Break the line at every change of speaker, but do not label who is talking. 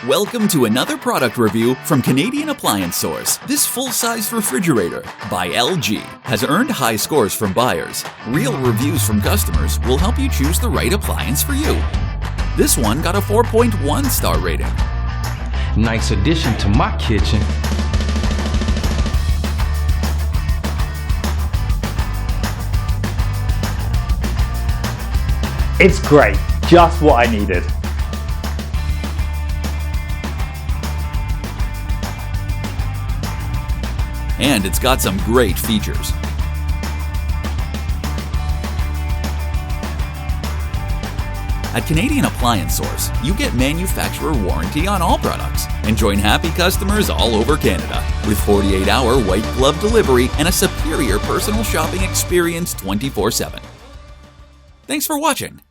Welcome to another product review from Canadian Appliance Source. This full-size refrigerator by LG has earned high scores from buyers. Real reviews from customers will help you choose the right appliance for you. This one got a 4.1 star rating.
Nice addition to my kitchen.
It's great, just what I needed.
And it's got some great features. At Canadian Appliance Source, you get manufacturer warranty on all products and join happy customers all over Canada with 48-hour white glove delivery and a superior personal shopping experience 24/7. Thanks for watching.